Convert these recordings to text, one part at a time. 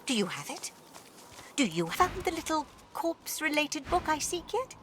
Do you have it? Do you found the little corpse-related book I seek yet?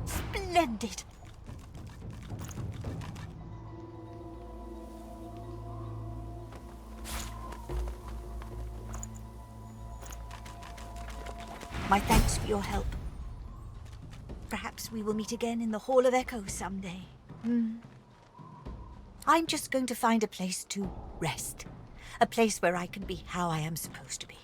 Splendid! My thanks for your help. Perhaps we will meet again in the Hall of Echoes someday. I'm just going to find a place to rest. A place where I can be how I am supposed to be.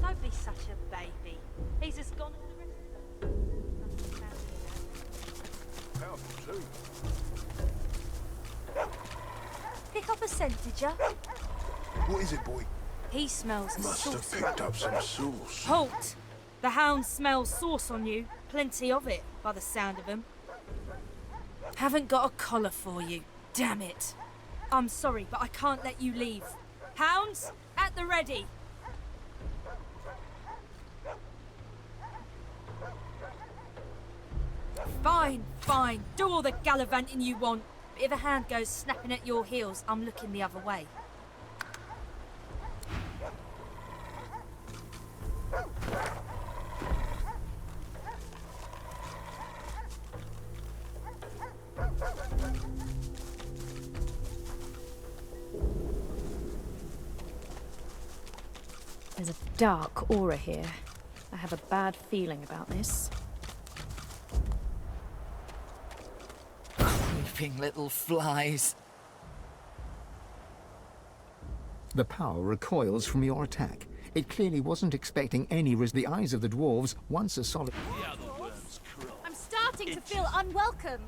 Don't be such a baby. He's just gone to the rest. Powerful too. Pick up a scent, did ya? What is it, boy? He smells a Must have saucer. picked up some sauce. Halt! The hound smells sauce on you. Plenty of it, by the sound of him. Haven't got a collar for you. Damn it. I'm sorry, but I can't let you leave. Hounds, at the ready. Fine, fine. Do all the gallivanting you want. But if a hand goes snapping at your heels, I'm looking the other way. There's a dark aura here. I have a bad feeling about this. Creeping little flies. The power recoils from your attack. It clearly wasn't expecting any the eyes of the dwarves, once a solid... I'm starting to feel unwelcome.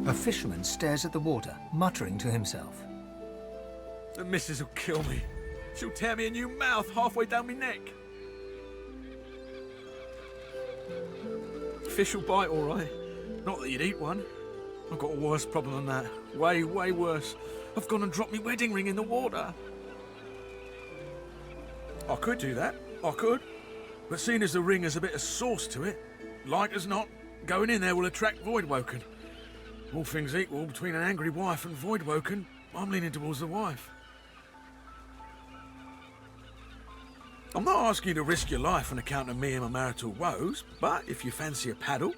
A fisherman stares at the water, muttering to himself. The missus will kill me. She'll tear me a new mouth halfway down my neck. Fish will bite, all right. Not that you'd eat one. I've got a worse problem than that. Way, way worse. I've gone and dropped my wedding ring in the water. I could do that. I could. But seeing as the ring has a bit of sauce to it, like as not, going in there will attract Voidwoken. All things equal, between an angry wife and Voidwoken, I'm leaning towards the wife. I'm not asking you to risk your life on account of me and my marital woes, but if you fancy a paddle,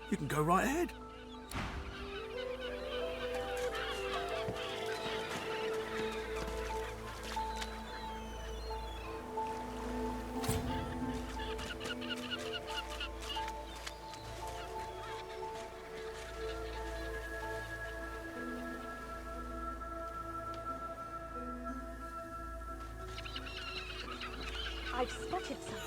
you can go right ahead. I've spotted something.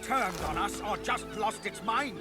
turned on us or just lost its mind.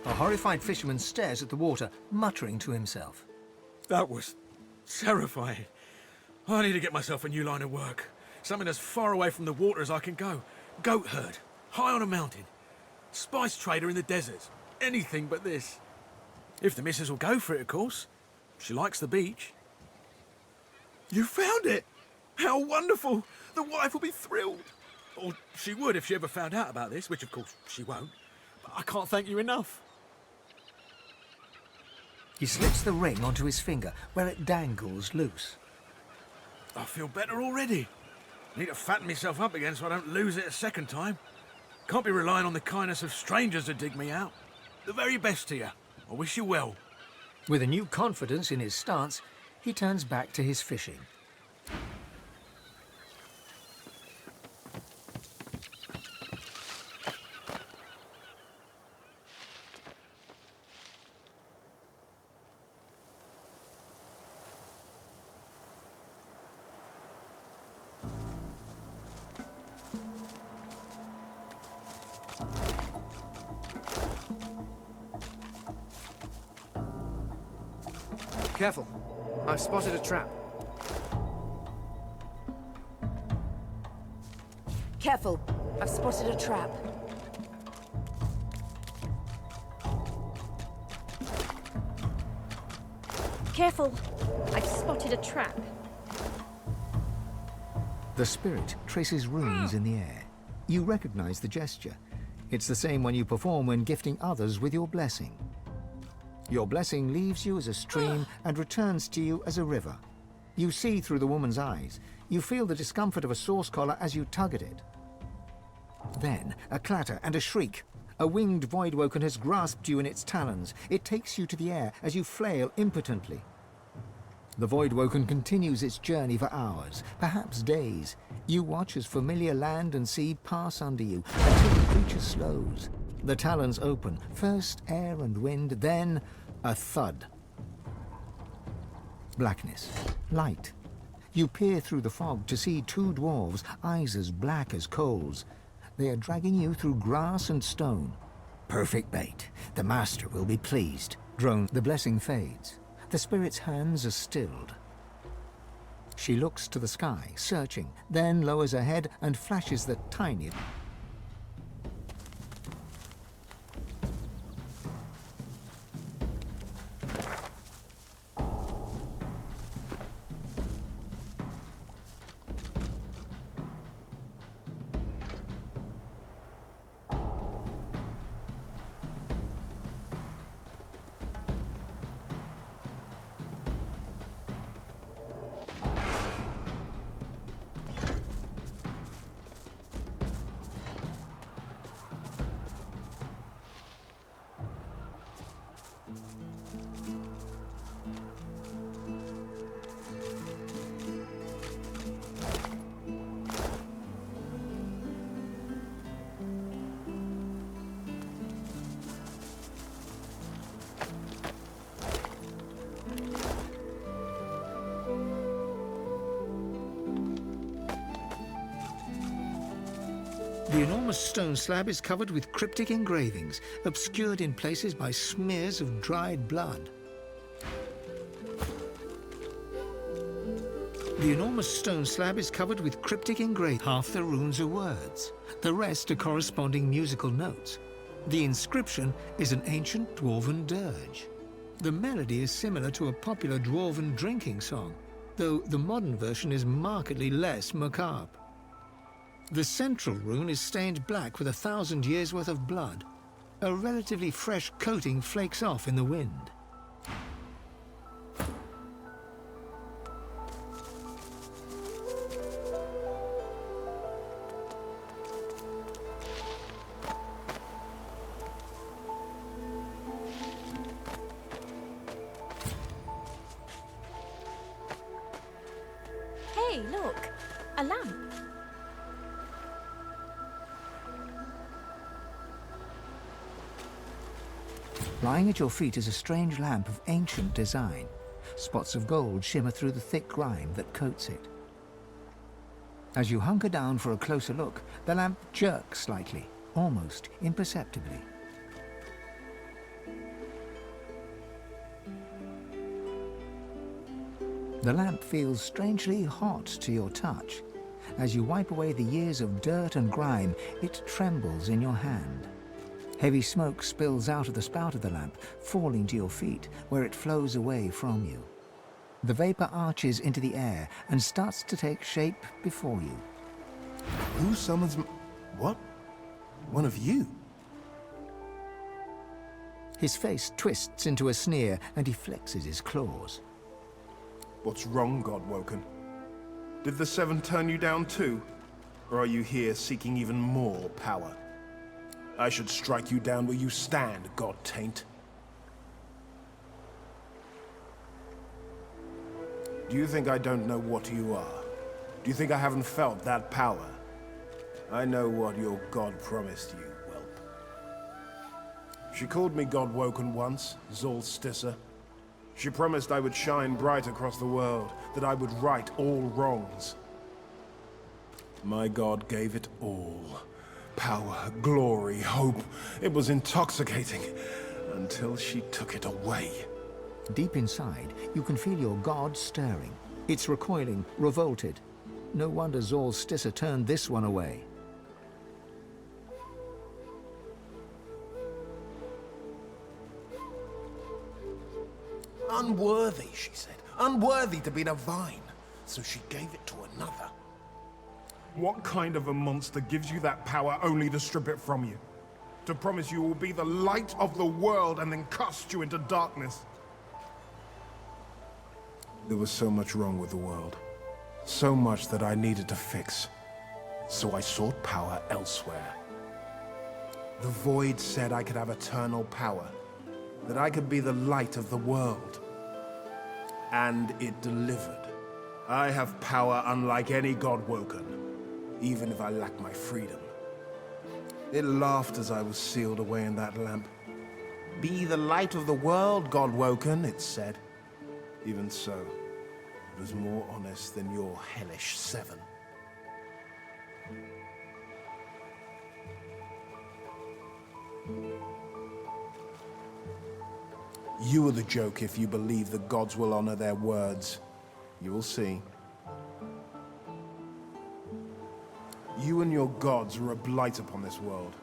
A horrified fisherman stares at the water, muttering to himself. That was terrifying. I need to get myself a new line of work. Something as far away from the water as I can go. Goat herd, high on a mountain. Spice trader in the desert. Anything but this. If the missus will go for it, of course. She likes the beach. You found it! How wonderful! The wife will be thrilled. Or she would if she ever found out about this, which of course she won't. But I can't thank you enough. He slips the ring onto his finger, where it dangles loose. I feel better already. Need to fatten myself up again so I don't lose it a second time. Can't be relying on the kindness of strangers to dig me out. The very best to you. I wish you well. With a new confidence in his stance, he turns back to his fishing. Careful. I've spotted a trap. Careful. I've spotted a trap. Careful. I've spotted a trap. The spirit traces runes in the air. You recognize the gesture. It's the same one you perform when gifting others with your blessing. Your blessing leaves you as a stream and returns to you as a river. You see through the woman's eyes. You feel the discomfort of a source collar as you tug at it. Then, a clatter and a shriek. A winged voidwoken has grasped you in its talons. It takes you to the air as you flail impotently. The voidwoken continues its journey for hours, perhaps days. You watch as familiar land and sea pass under you until the creature slows. The talons open, first air and wind, then a thud. Blackness, light. You peer through the fog to see two dwarves, eyes as black as coals. They are dragging you through grass and stone. Perfect bait. The master will be pleased. Drone, the blessing fades. The spirit's hands are stilled. She looks to the sky, searching, then lowers her head and flashes the tiny... The enormous stone slab is covered with cryptic engravings, obscured in places by smears of dried blood. The enormous stone slab is covered with cryptic engravings. Half the runes are words. The rest are corresponding musical notes. The inscription is an ancient dwarven dirge. The melody is similar to a popular dwarven drinking song, though the modern version is markedly less macabre. The central rune is stained black with 1,000 years' worth of blood. A relatively fresh coating flakes off in the wind. Hey, look! A lamp. Lying at your feet is a strange lamp of ancient design. Spots of gold shimmer through the thick grime that coats it. As you hunker down for a closer look, the lamp jerks slightly, almost imperceptibly. The lamp feels strangely hot to your touch. As you wipe away the years of dirt and grime, it trembles in your hand. Heavy smoke spills out of the spout of the lamp, falling to your feet, where it flows away from you. The vapor arches into the air and starts to take shape before you. Who summons what? One of you? His face twists into a sneer and he flexes his claws. What's wrong, Godwoken? Did the Seven turn you down too? Or are you here seeking even more power? I should strike you down where you stand, God-taint. Do you think I don't know what you are? Do you think I haven't felt that power? I know what your god promised you, whelp. She called me Godwoken once, Zolstissa. She promised I would shine bright across the world, that I would right all wrongs. My god gave it all. Power, glory, hope. It was intoxicating, until she took it away. Deep inside, you can feel your god stirring. It's recoiling, revolted. No wonder Zolstissa turned this one away. Unworthy, she said. Unworthy to be divine. So she gave it to another. What kind of a monster gives you that power only to strip it from you? To promise you will be the light of the world and then cast you into darkness? There was so much wrong with the world. So much that I needed to fix. So I sought power elsewhere. The Void said I could have eternal power. That I could be the light of the world. And it delivered. I have power unlike any Godwoken, even if I lack my freedom. It laughed as I was sealed away in that lamp. Be the light of the world, Godwoken, it said. Even so, it was more honest than your hellish Seven. You are the joke if you believe the gods will honor their words. You will see. You and your gods are a blight upon this world.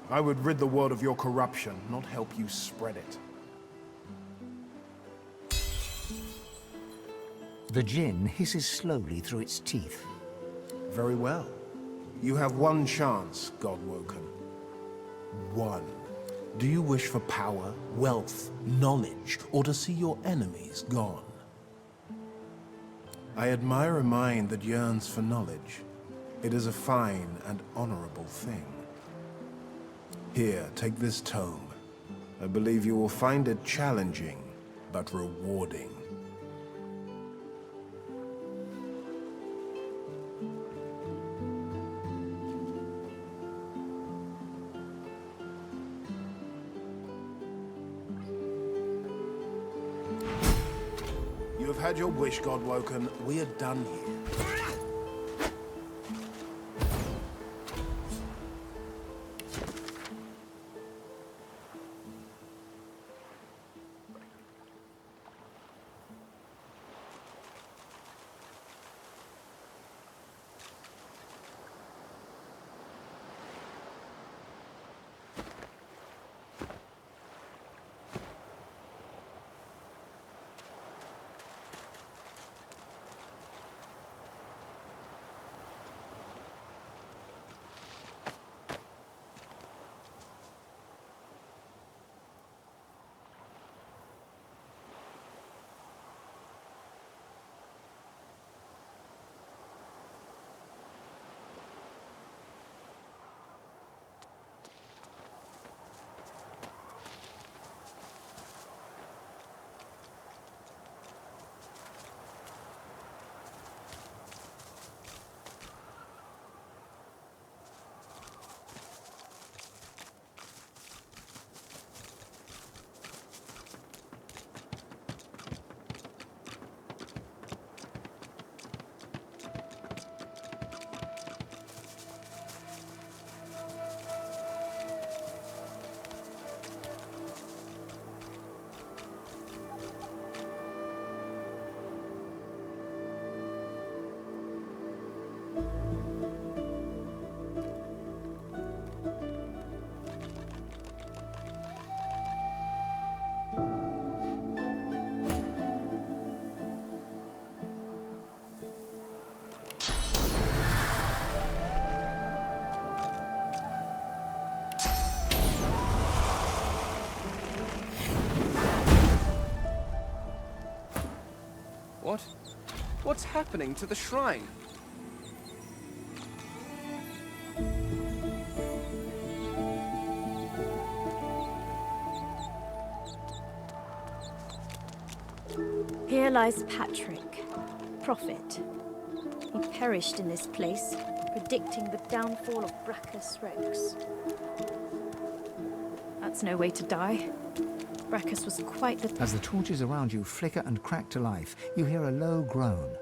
I would rid the world of your corruption, not help you spread it. The djinn hisses slowly through its teeth. Very well. You have one chance, Godwoken. One. Do you wish for power, wealth, knowledge, or to see your enemies gone? I admire a mind that yearns for knowledge. It is a fine and honorable thing. Here, take this tome. I believe you will find it challenging, but rewarding. You have had your wish, Godwoken. We are done here. What's happening to the shrine? Here lies Patrick, prophet. He perished in this place, predicting the downfall of Brachus Rex. That's no way to die. Brachus was quite the... As the torches around you flicker and crack to life, you hear a low groan.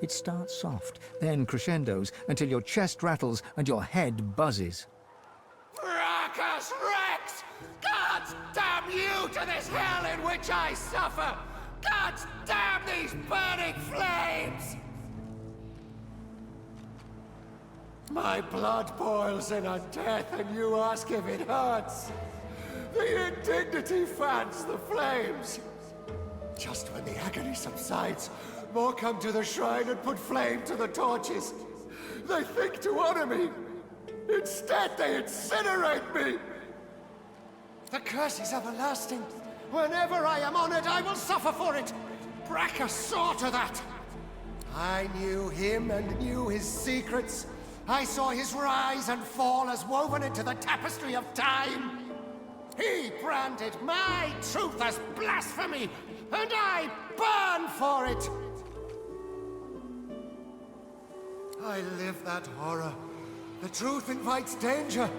It starts soft, then crescendos until your chest rattles and your head buzzes. Brachus Rex! Gods damn you to this hell in which I suffer! Gods damn these burning flames! My blood boils in a death and you ask if it hurts. The indignity fans the flames. Just when the agony subsides, more come to the shrine and put flame to the torches. They think to honor me. Instead, they incinerate me. The curse is everlasting. Whenever I am honored, I will suffer for it. Brachus saw to that. I knew him and knew his secrets. I saw his rise and fall as woven into the tapestry of time. He branded my truth as blasphemy, and I burn for it. I live that horror. The truth invites danger.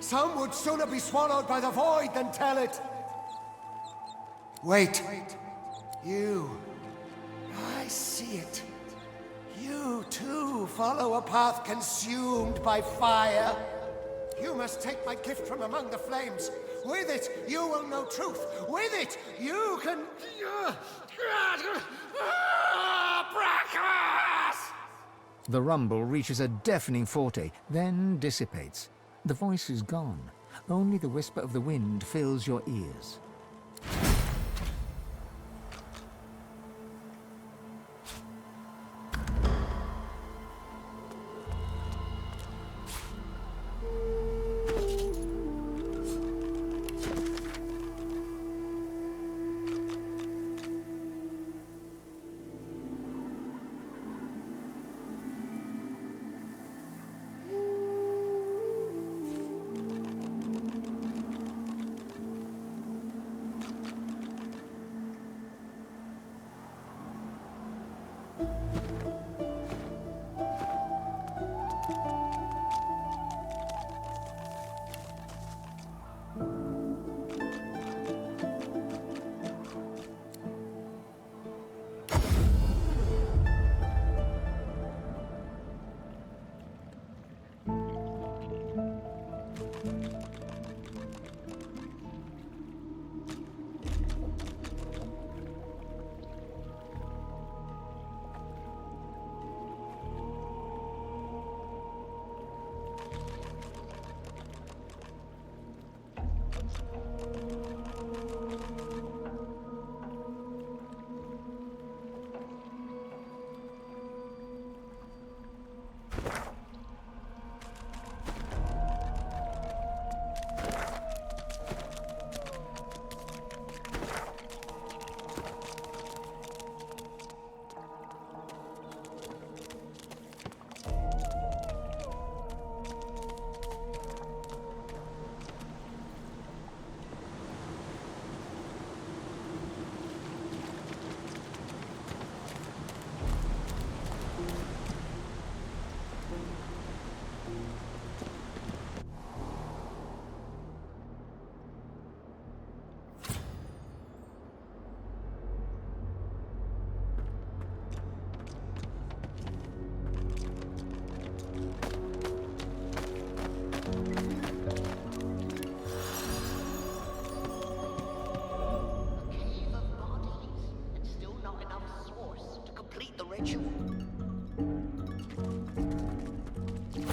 Some would sooner be swallowed by the void than tell it. Wait. You. I see it. You, too, follow a path consumed by fire. You must take my gift from among the flames. With it, you will know truth. With it, you can... Brachus! The rumble reaches a deafening forte, then dissipates. The voice is gone. Only the whisper of the wind fills your ears.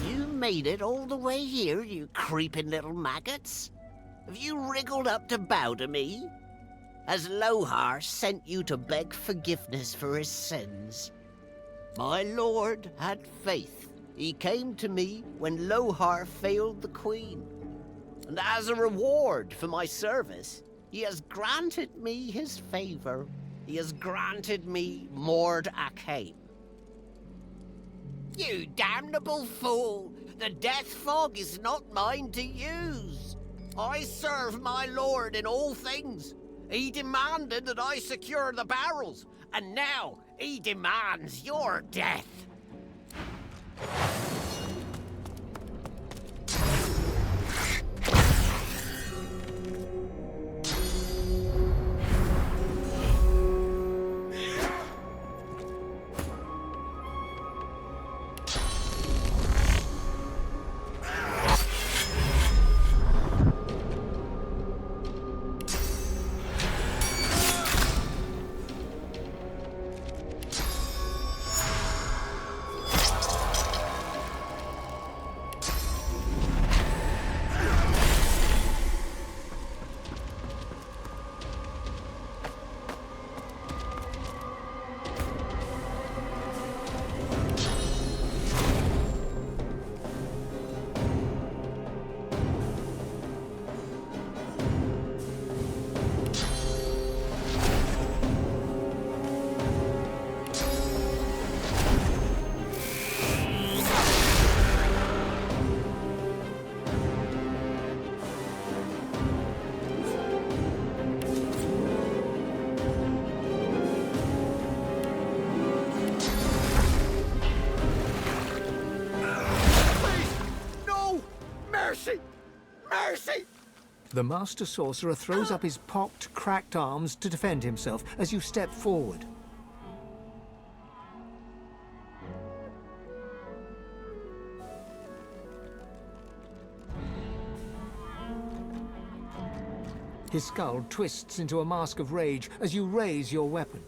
You made it all the way here, you creeping little maggots? Have you wriggled up to bow to me? Has Lohar sent you to beg forgiveness for his sins? My lord had faith. He came to me when Lohar failed the queen. And as a reward for my service, he has granted me his favor. He has granted me Mord Akhaim, You damnable fool! The death fog is not mine to use. I serve my lord in all things. He demanded that I secure the barrels, and now he demands your death. Mercy! The Master Sorcerer throws up his pocked, cracked arms to defend himself as you step forward. His skull twists into a mask of rage as you raise your weapon.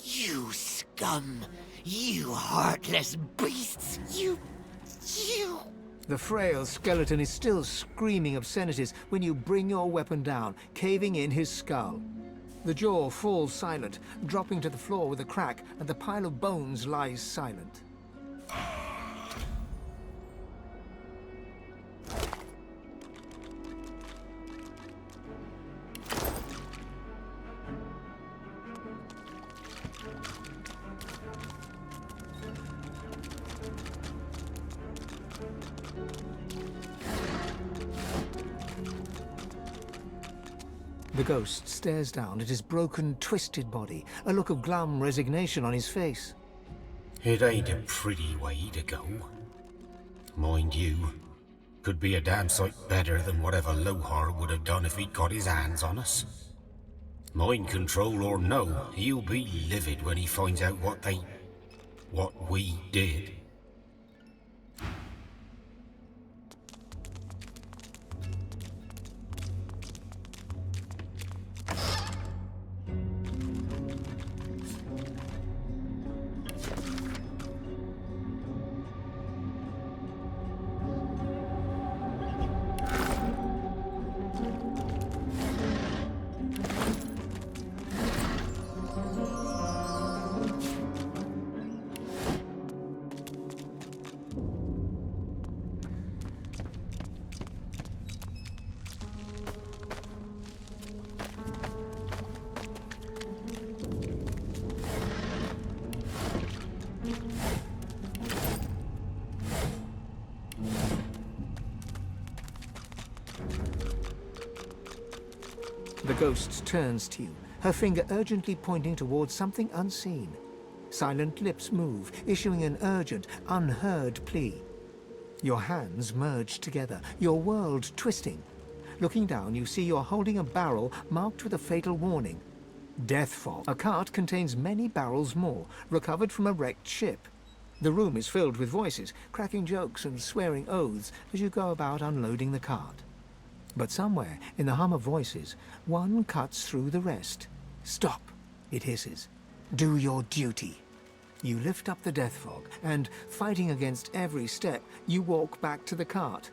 You scum! You heartless beasts! You... The frail skeleton is still screaming obscenities when you bring your weapon down, caving in his skull. The jaw falls silent, dropping to the floor with a crack, and the pile of bones lies silent. The ghost stares down at his broken, twisted body, a look of glum resignation on his face. It ain't a pretty way to go. Mind you, could be a damn sight better than whatever Lohar would have done if he'd got his hands on us. Mind control or no, he'll be livid when he finds out what we did. The ghost turns to you, her finger urgently pointing towards something unseen. Silent lips move, issuing an urgent, unheard plea. Your hands merge together, your world twisting. Looking down, you see you're holding a barrel marked with a fatal warning. Death fog. A cart contains many barrels more, recovered from a wrecked ship. The room is filled with voices, cracking jokes and swearing oaths as you go about unloading the cart. But somewhere, in the hum of voices, one cuts through the rest. Stop, it hisses. Do your duty. You lift up the death fog, and, fighting against every step, you walk back to the cart.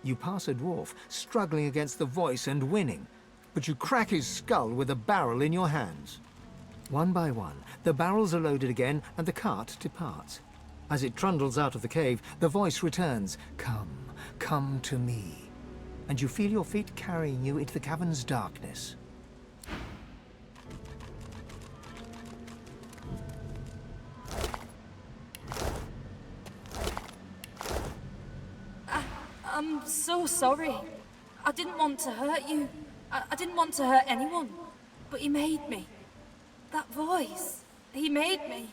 You pass a dwarf, struggling against the voice and winning, but you crack his skull with a barrel in your hands. One by one, the barrels are loaded again, and the cart departs. As it trundles out of the cave, the voice returns, "Come, come to me." And you feel your feet carrying you into the cavern's darkness. I'm so sorry. I didn't want to hurt you. I didn't want to hurt anyone. But he made me. That voice. He made me.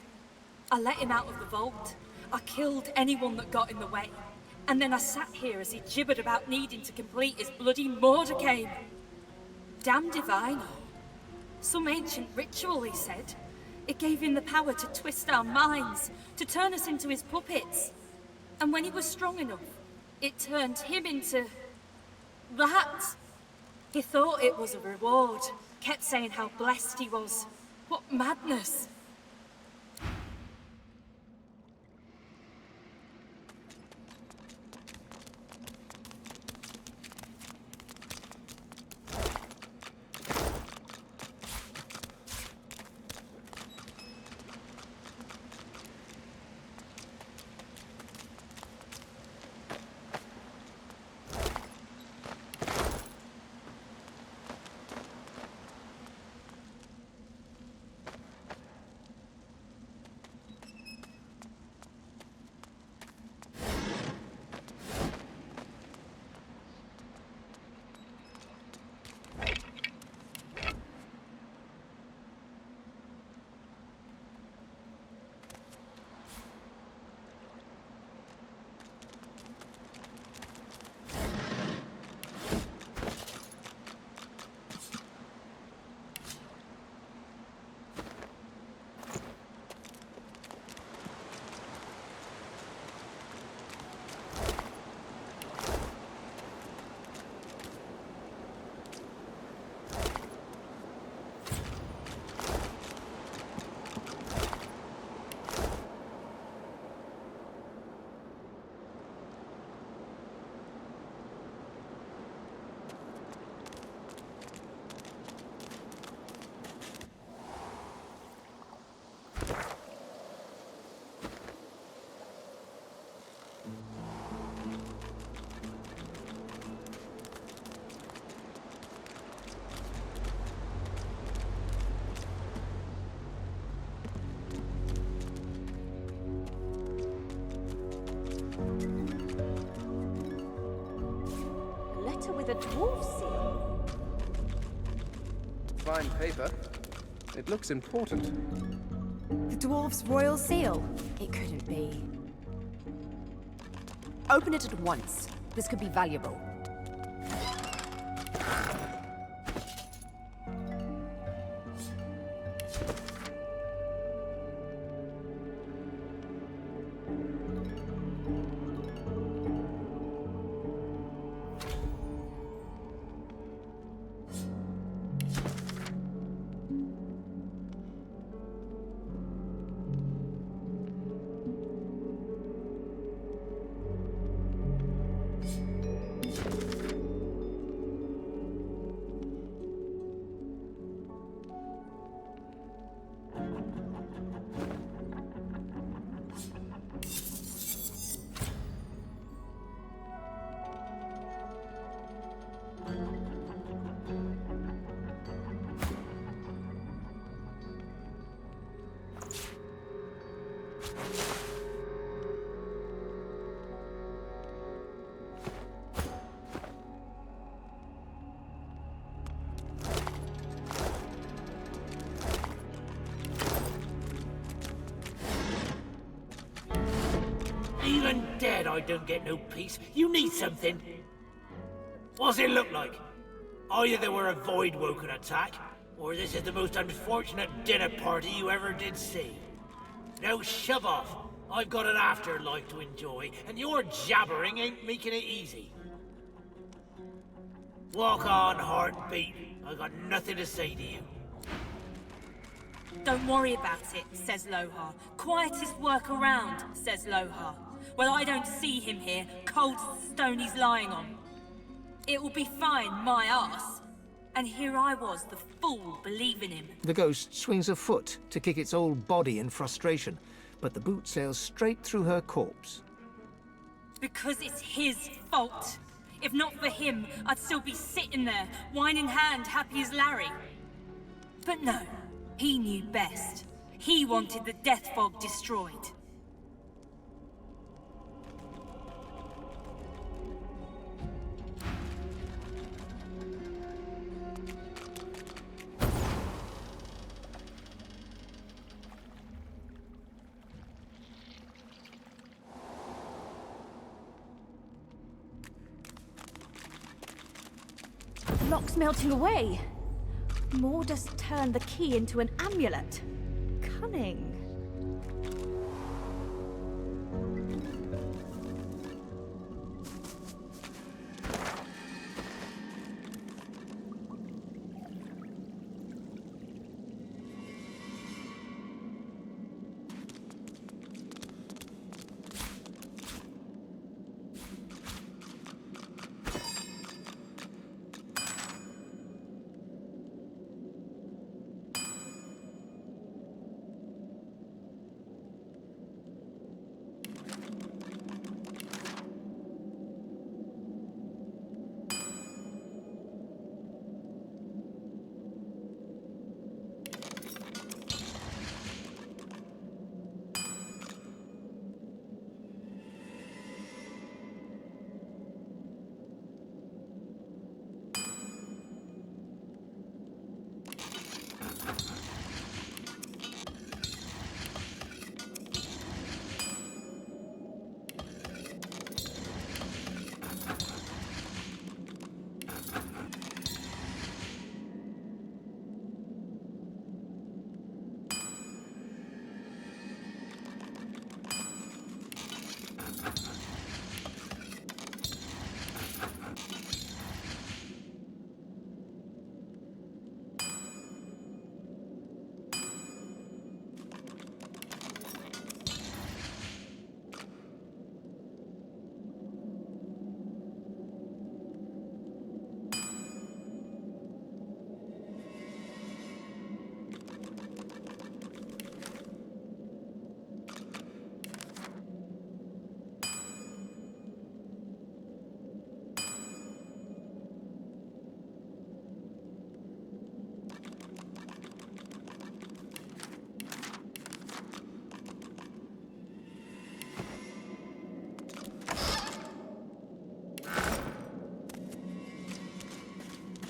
I let him out of the vault. I killed anyone that got in the way. And then I sat here as he gibbered about needing to complete his bloody Mordecai. Damn divine. Some ancient ritual, he said. It gave him the power to twist our minds, to turn us into his puppets. And when he was strong enough, it turned him into... that. He thought it was a reward, kept saying how blessed he was. What madness. The dwarf seal. Fine paper. It looks important. The dwarf's royal seal? It couldn't be. Open it at once. This could be valuable. Even dead, I don't get no peace. You need something. What's it look like? Either there were a void-woken attack, or this is the most unfortunate dinner party you ever did see. Now shove off. I've got an afterlife to enjoy, and your jabbering ain't making it easy. Walk on, heartbeat. I got nothing to say to you. Don't worry about it, says Lohar. Quietest work around, says Lohar. Well, I don't see him here, cold as the stone he's lying on. It will be fine, my arse. And here I was, the fool, believing him. The ghost swings a foot to kick its old body in frustration, but the boot sails straight through her corpse. Because it's his fault. If not for him, I'd still be sitting there, wine in hand, happy as Larry. But no, he knew best. He wanted the death fog destroyed. lock's melting away. Mordus turned the key into an amulet. Cunning.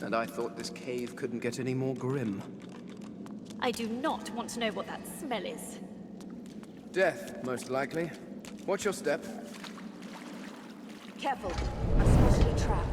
And I thought this cave couldn't get any more grim. I do not want to know what that smell is. Death, most likely. Watch your step. Careful. I've spotted a trap.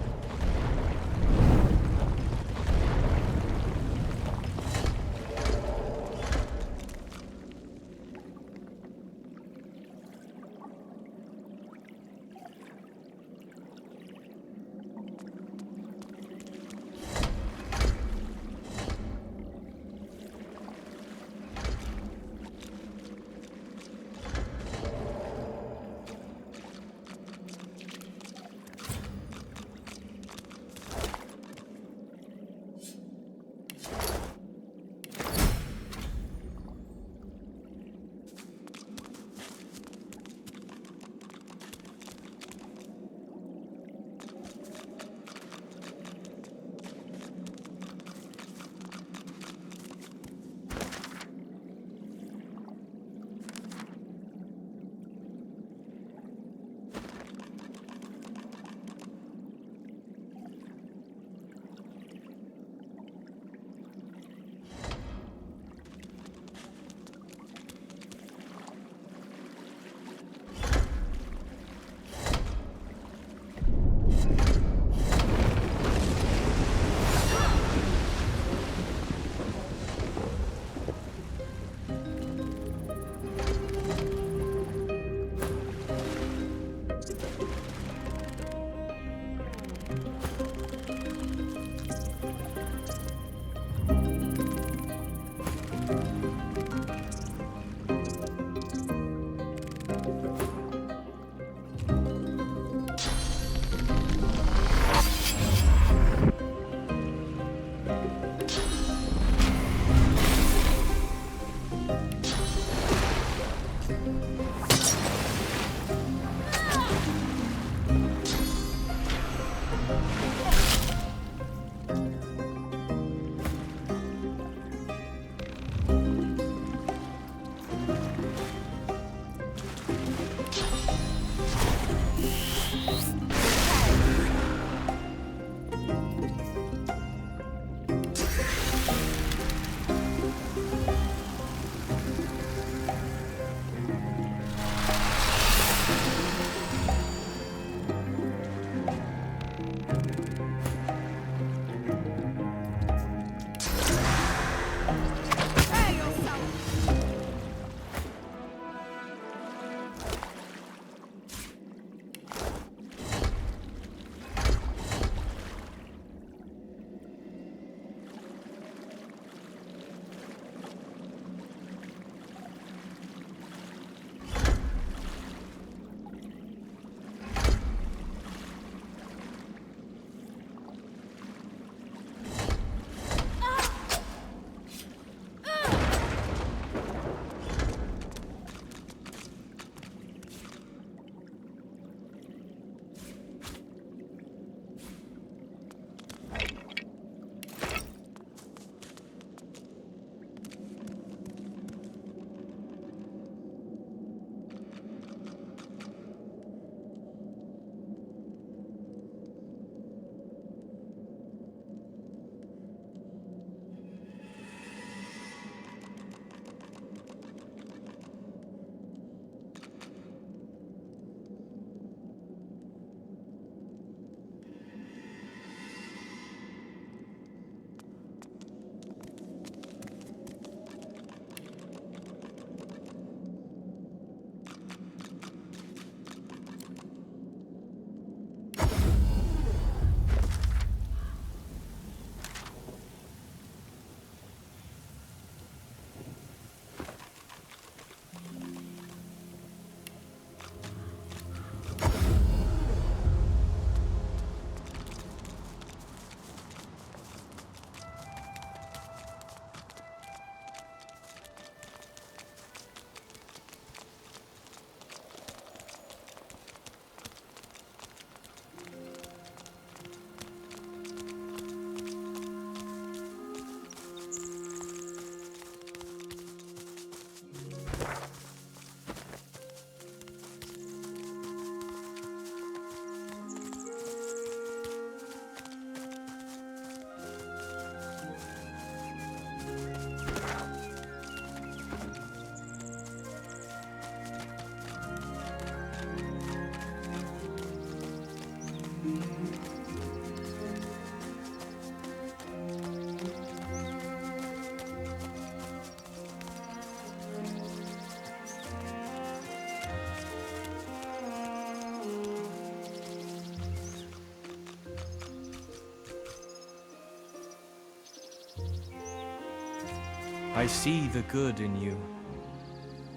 I see the good in you.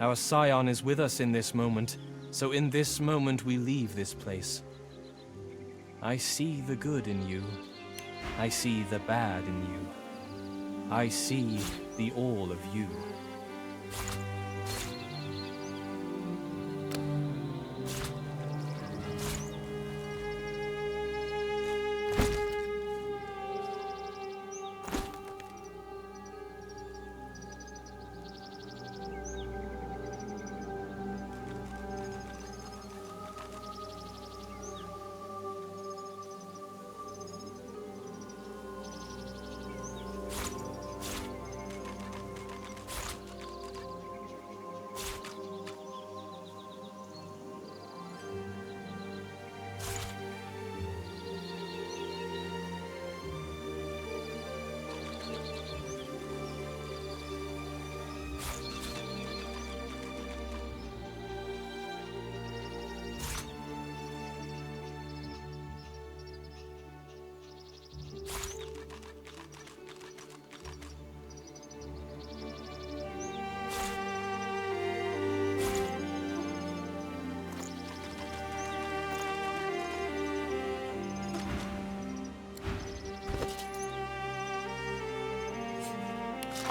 Our scion is with us in this moment, so in this moment we leave this place. I see the good in you. I see the bad in you. I see the all of you.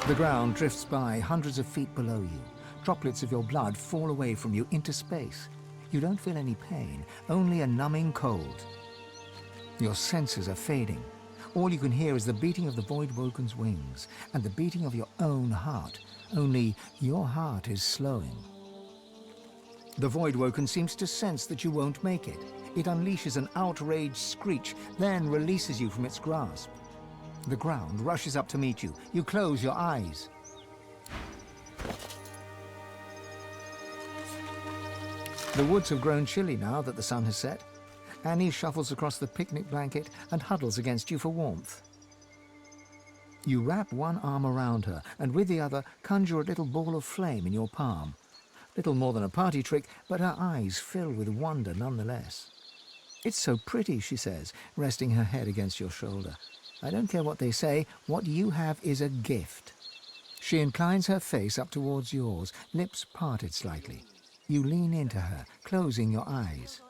The ground drifts by hundreds of feet below you. Droplets of your blood fall away from you into space. You don't feel any pain, only a numbing cold. Your senses are fading. All you can hear is the beating of the Voidwoken's wings and the beating of your own heart, only your heart is slowing. The Voidwoken seems to sense that you won't make it. It unleashes an outraged screech, then releases you from its grasp. The ground rushes up to meet you. You close your eyes. The woods have grown chilly now that the sun has set. Annie shuffles across the picnic blanket and huddles against you for warmth. You wrap one arm around her and with the other conjure a little ball of flame in your palm. Little more than a party trick, but her eyes fill with wonder nonetheless. "It's so pretty," she says, resting her head against your shoulder. "I don't care what they say, what you have is a gift." She inclines her face up towards yours, lips parted slightly. You lean into her, closing your eyes.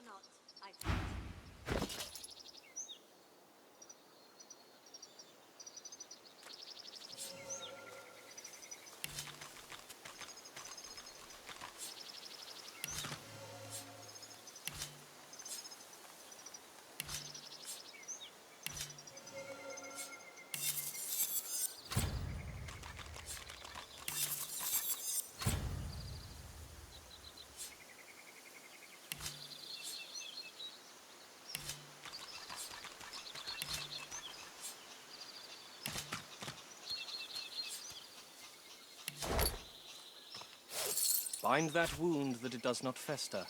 Bind that wound that it does not fester.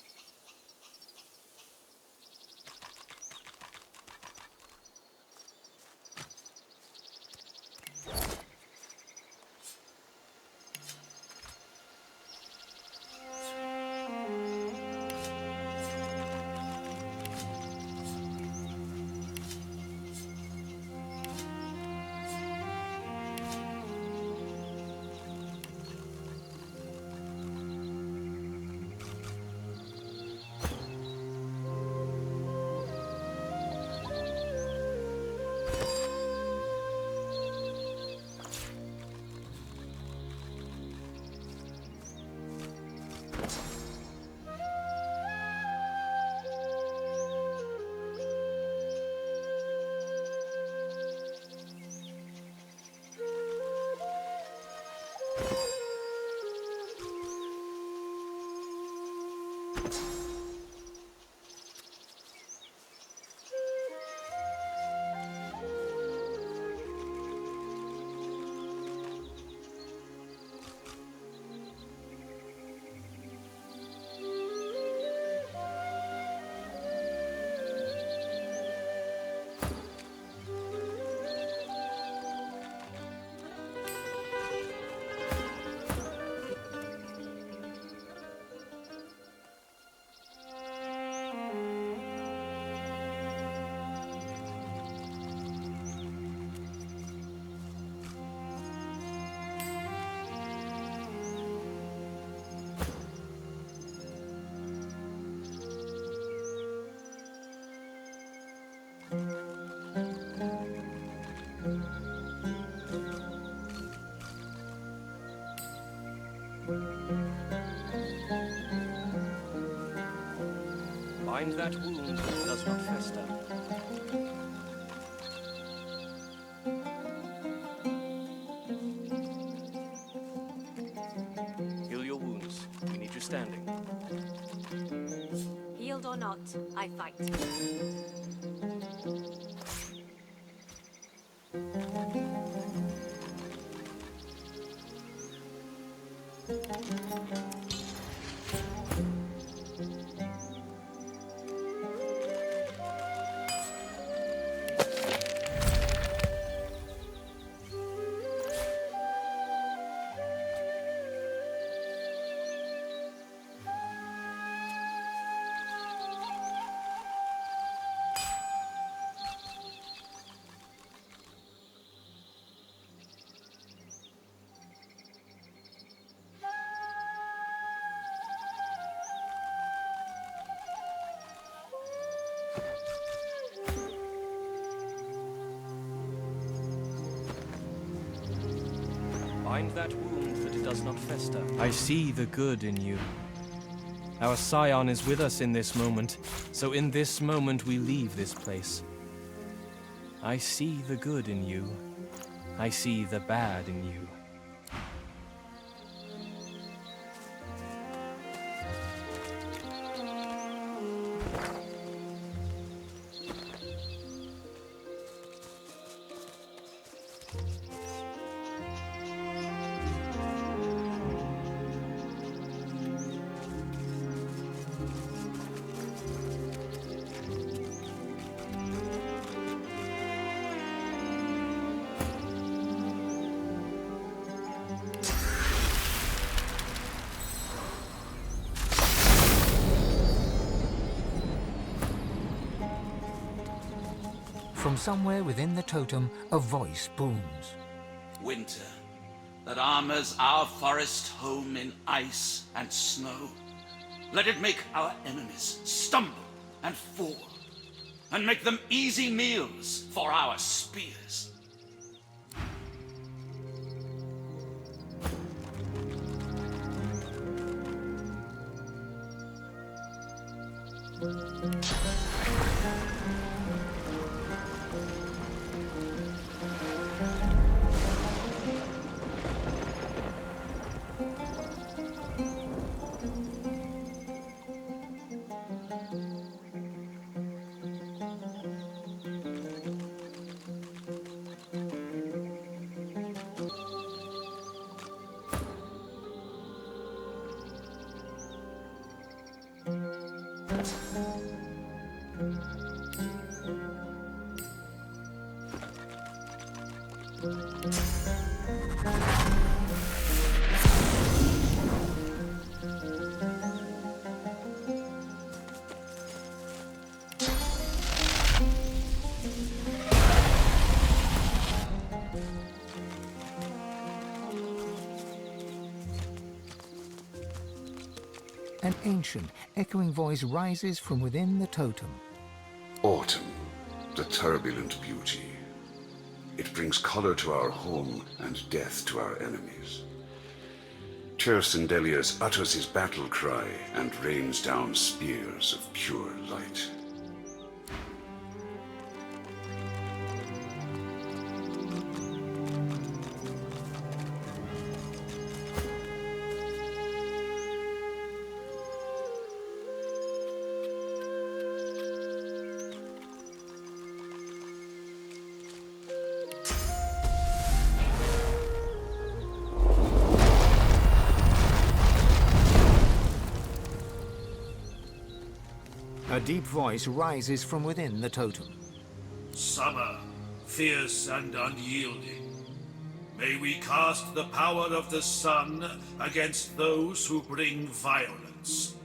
Bind that wound that does not fester. Heal your wounds. We need you standing. Healed or not, I fight. Bind that wound that it does not fester. I see the good in you. Our scion is with us in this moment, so in this moment we leave this place. I see the good in you. I see the bad in you. From somewhere within the totem, a voice booms. Winter, that armors our forest home in ice and snow. Let it make our enemies stumble and fall, and make them easy meals for our spears. An ancient, echoing voice rises from within the totem. Autumn, the turbulent beauty. It brings color to our home and death to our enemies. Tersendelius utters his battle cry and rains down spears of pure light. A deep voice rises from within the totem. Summer, fierce and unyielding. May we cast the power of the sun against those who bring violence.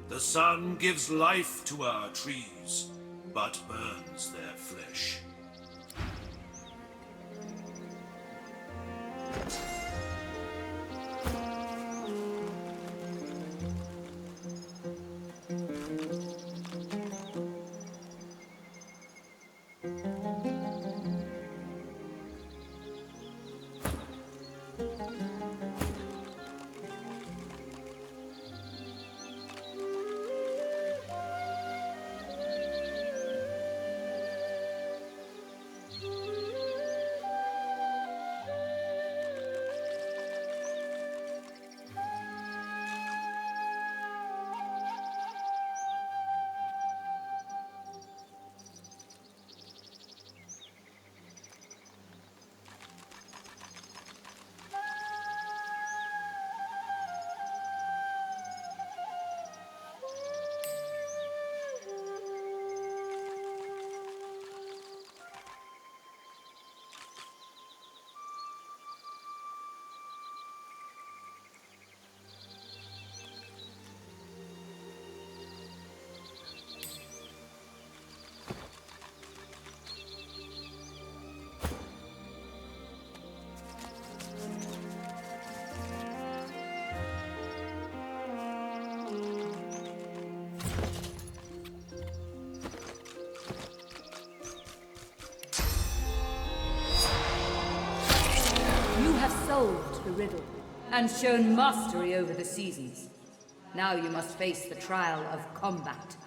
The sun gives life to our trees, but burns their flesh. solved the riddle and shown mastery over the seasons. Now you must face the trial of combat.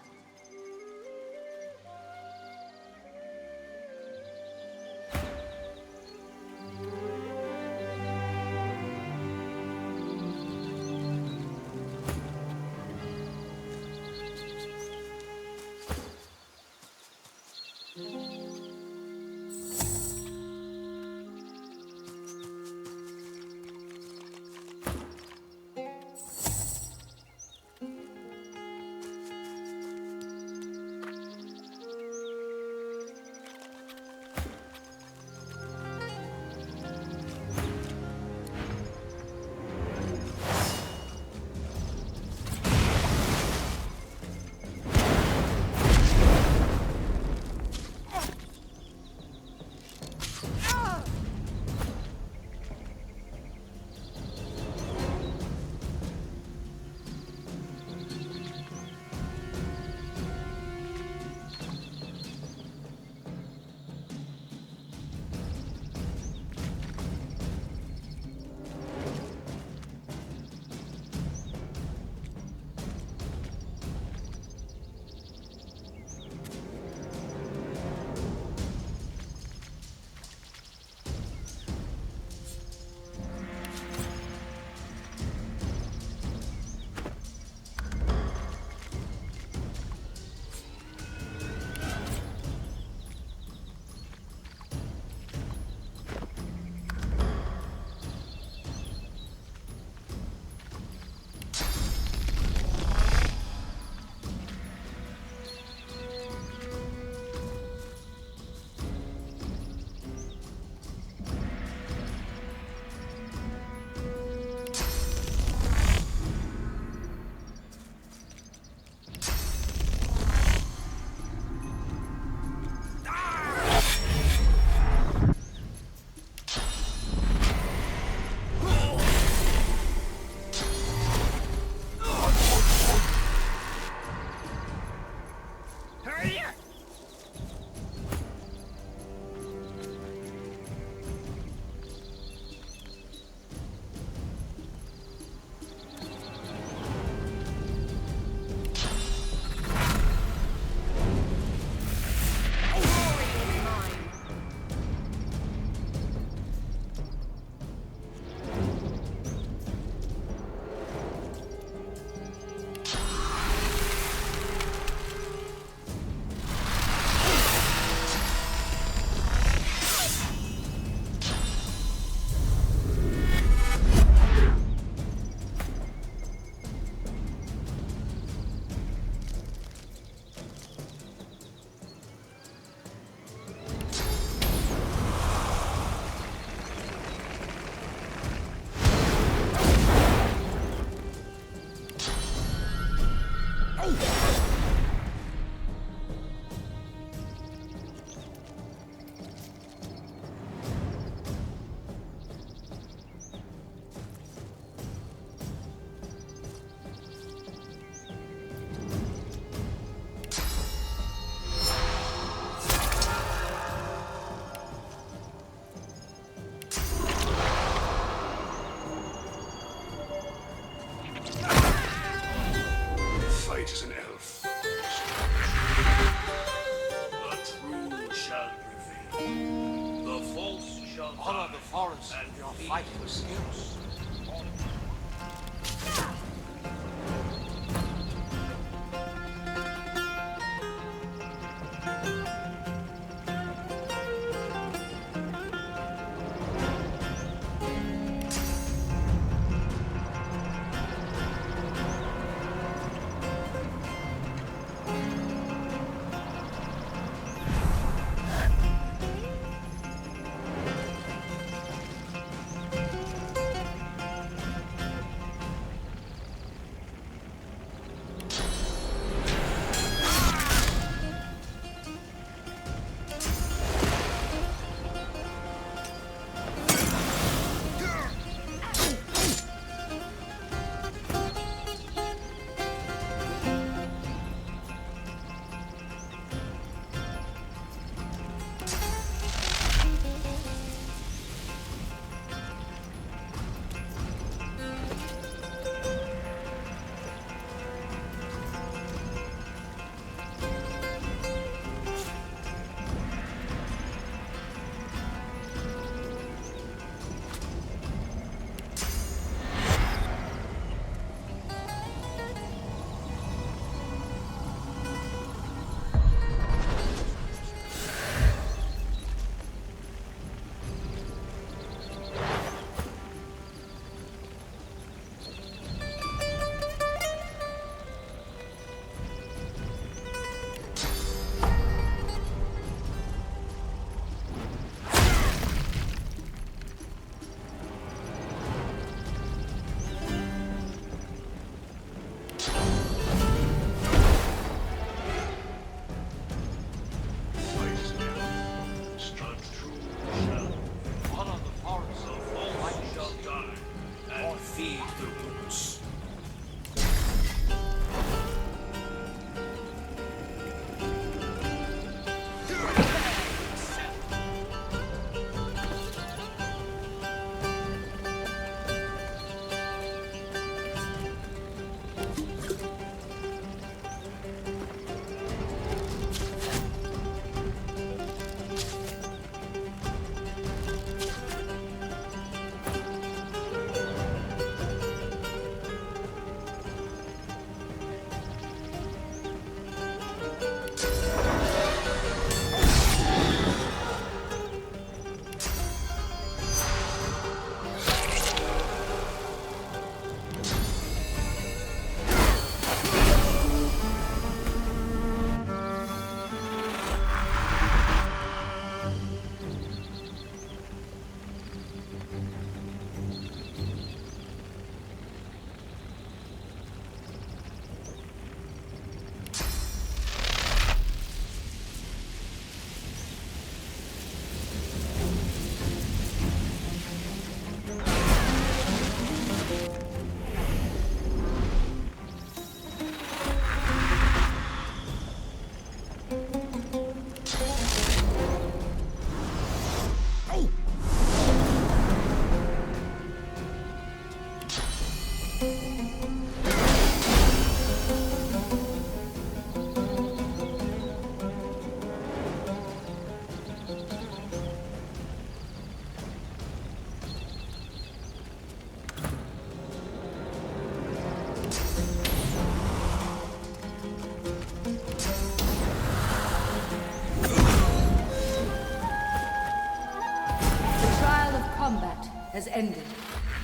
has ended.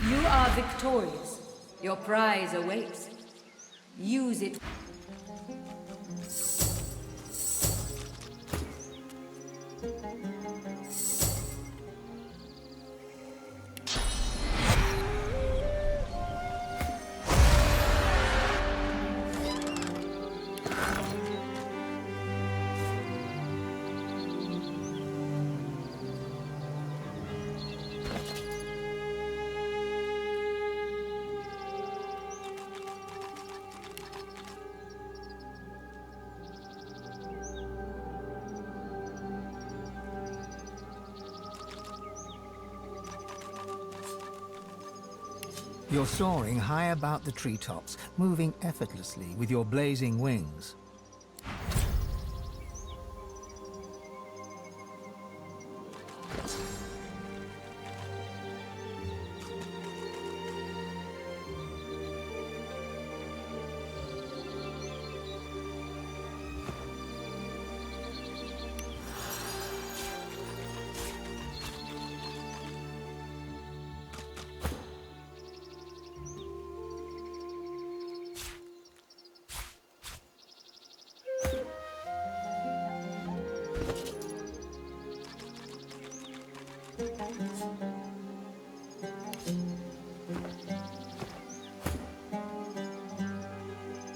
You are victorious. Your prize awaits. Use it. You're soaring high about the treetops, moving effortlessly with your blazing wings.